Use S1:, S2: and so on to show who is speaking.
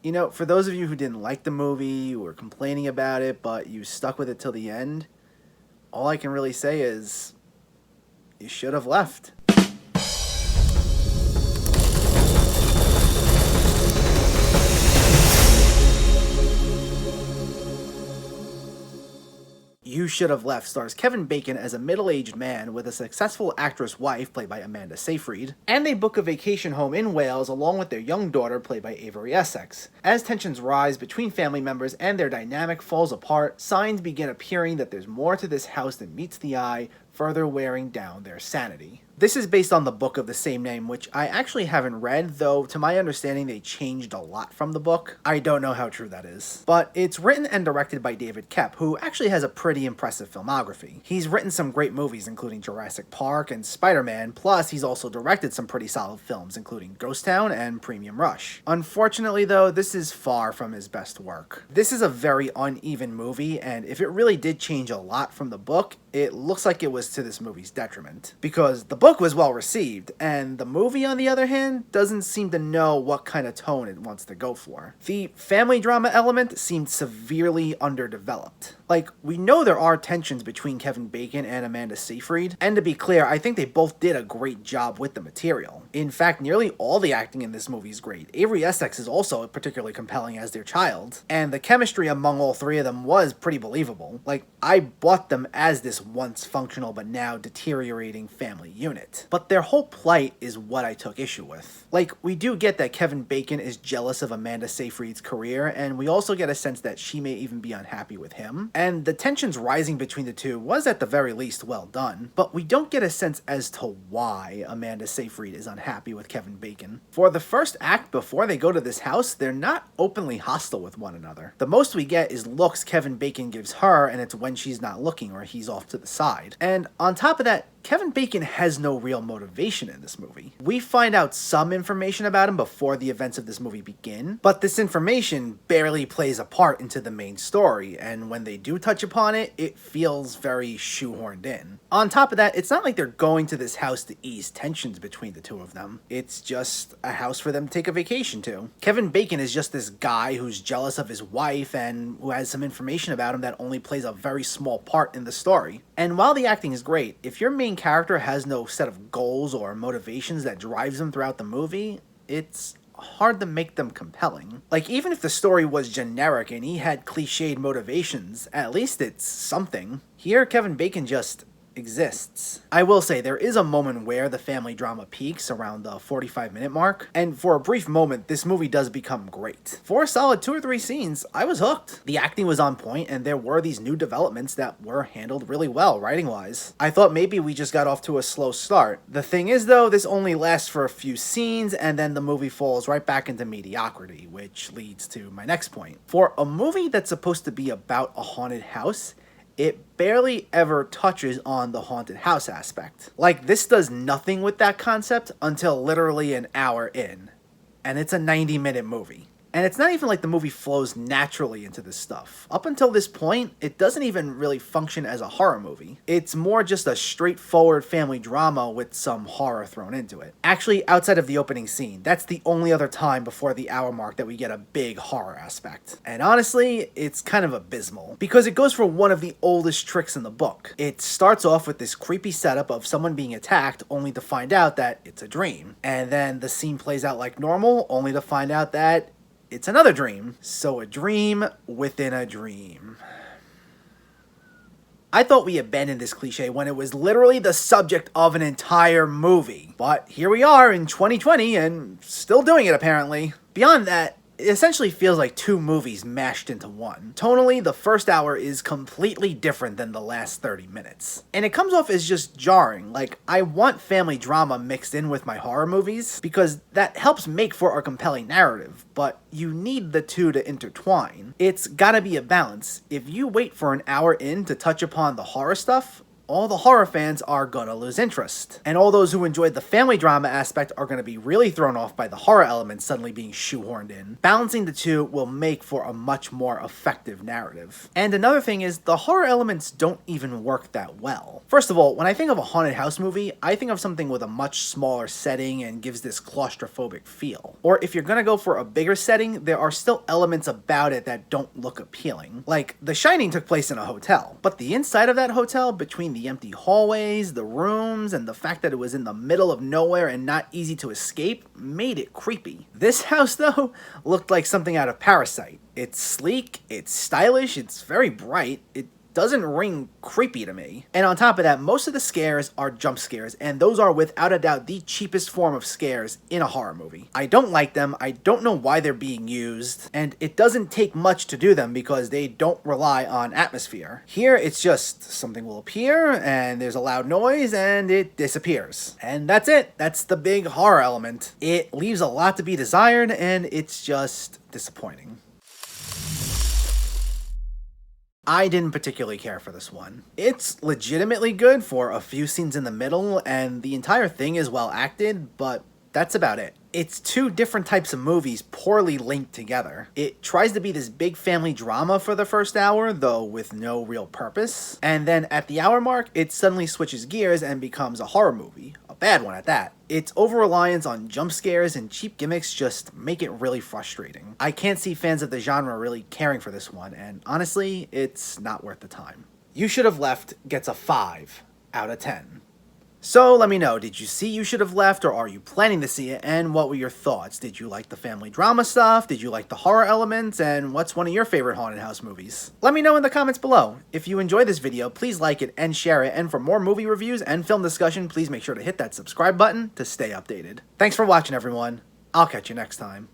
S1: You know, for those of you who didn't like the movie, who were complaining about it, but you stuck with it till the end, all I can really say is you should have left. You Should Have Left stars Kevin Bacon as a middle-aged man with a successful actress wife, played by Amanda Seyfried, and they book a vacation home in Wales along with their young daughter, played by Avery Essex. As tensions rise between family members and their dynamic falls apart, signs begin appearing that there's more to this house than meets the eye, further wearing down their sanity. This is based on the book of the same name, which I actually haven't read, though to my understanding they changed a lot from the book. I don't know how true that is. But it's written and directed by David Koepp, who actually has a pretty impressive filmography. He's written some great movies, including Jurassic Park and Spider-Man, plus he's also directed some pretty solid films, including Ghost Town and Premium Rush. Unfortunately, though, this is far from his best work. This is a very uneven movie, and if it really did change a lot from the book, it looks like it was to this movie's detriment. Because the book was well received, and the movie, on the other hand, doesn't seem to know what kind of tone it wants to go for. The family drama element seemed severely underdeveloped. Like, we know there are tensions between Kevin Bacon and Amanda Seyfried, and to be clear, I think they both did a great job with the material. In fact, nearly all the acting in this movie is great. Avery Essex is also particularly compelling as their child, and the chemistry among all three of them was pretty believable. Like, I bought them as this once functional but now deteriorating family unit. But their whole plight is what I took issue with. Like, we do get that Kevin Bacon is jealous of Amanda Seyfried's career, and we also get a sense that she may even be unhappy with him. And the tensions rising between the two was at the very least well done, but we don't get a sense as to why Amanda Seyfried is unhappy with Kevin Bacon. For the first act, before they go to this house, they're not openly hostile with one another. The most we get is looks Kevin Bacon gives her, and it's when she's not looking or he's off to the side. And on top of that, Kevin Bacon has no real motivation in this movie. We find out some information about him before the events of this movie begin, but this information barely plays a part into the main story, and when they do touch upon it, it feels very shoehorned in. On top of that, it's not like they're going to this house to ease tensions between the two of them. It's just a house for them to take a vacation to. Kevin Bacon is just this guy who's jealous of his wife and who has some information about him that only plays a very small part in the story. And while the acting is great, if your main character has no set of goals or motivations that drives them throughout the movie, it's hard to make them compelling. Like, even if the story was generic and he had cliched motivations, at least it's something. Here, Kevin Bacon just exists. I will say, there is a moment where the family drama peaks around the 45-minute mark, and for a brief moment, this movie does become great. For a solid 2 or 3 scenes, I was hooked. The acting was on point, and there were these new developments that were handled really well, writing-wise. I thought maybe we just got off to a slow start. The thing is, though, this only lasts for a few scenes, and then the movie falls right back into mediocrity, which leads to my next point. For a movie that's supposed to be about a haunted house, it barely ever touches on the haunted house aspect. Like, this does nothing with that concept until literally an hour in. And it's a 90-minute movie. And it's not even like the movie flows naturally into this stuff. Up until this point, it doesn't even really function as a horror movie. It's more just a straightforward family drama with some horror thrown into it. Actually, outside of the opening scene, that's the only other time before the hour mark that we get a big horror aspect. And honestly, it's kind of abysmal, because it goes for one of the oldest tricks in the book. It starts off with this creepy setup of someone being attacked, only to find out that it's a dream. And then the scene plays out like normal, only to find out that it's another dream. So a dream within a dream. I thought we abandoned this cliche when it was literally the subject of an entire movie. But here we are in 2020 and still doing it, apparently. Beyond that, it essentially feels like 2 movies mashed into one. Tonally, the first hour is completely different than the last 30 minutes. And it comes off as just jarring. Like, I want family drama mixed in with my horror movies, because that helps make for a compelling narrative, but you need the two to intertwine. It's gotta be a balance. If you wait for an hour in to touch upon the horror stuff, all the horror fans are gonna lose interest. And all those who enjoyed the family drama aspect are gonna be really thrown off by the horror elements suddenly being shoehorned in. Balancing the two will make for a much more effective narrative. And another thing is, the horror elements don't even work that well. First of all, when I think of a haunted house movie, I think of something with a much smaller setting and gives this claustrophobic feel. Or if you're gonna go for a bigger setting, there are still elements about it that don't look appealing. Like, The Shining took place in a hotel, but the inside of that hotel, between the empty hallways, the rooms, and the fact that it was in the middle of nowhere and not easy to escape, made it creepy. This house, though, looked like something out of Parasite. It's sleek, it's stylish, it's very bright, it doesn't ring creepy to me. And on top of that, most of the scares are jump scares, and those are without a doubt the cheapest form of scares in a horror movie. I don't like them, I don't know why they're being used, and it doesn't take much to do them because they don't rely on atmosphere. Here, it's just something will appear, and there's a loud noise, and it disappears. And that's it. That's the big horror element. It leaves a lot to be desired, and it's just disappointing. I didn't particularly care for this one. It's legitimately good for a few scenes in the middle, and the entire thing is well acted, but that's about it. It's two different types of movies poorly linked together. It tries to be this big family drama for the first hour, though with no real purpose. And then at the hour mark, it suddenly switches gears and becomes a horror movie. A bad one at that. Its over-reliance on jump scares and cheap gimmicks just make it really frustrating. I can't see fans of the genre really caring for this one, and honestly, it's not worth the time. You Should Have Left gets a 5 out of 10. So let me know, did you see You Should Have Left, or are you planning to see it, and what were your thoughts? Did you like the family drama stuff? Did you like the horror elements? And what's one of your favorite haunted house movies? Let me know in the comments below. If you enjoyed this video, please like it and share it, and for more movie reviews and film discussion, please make sure to hit that subscribe button to stay updated. Thanks for watching, everyone. I'll catch you next time.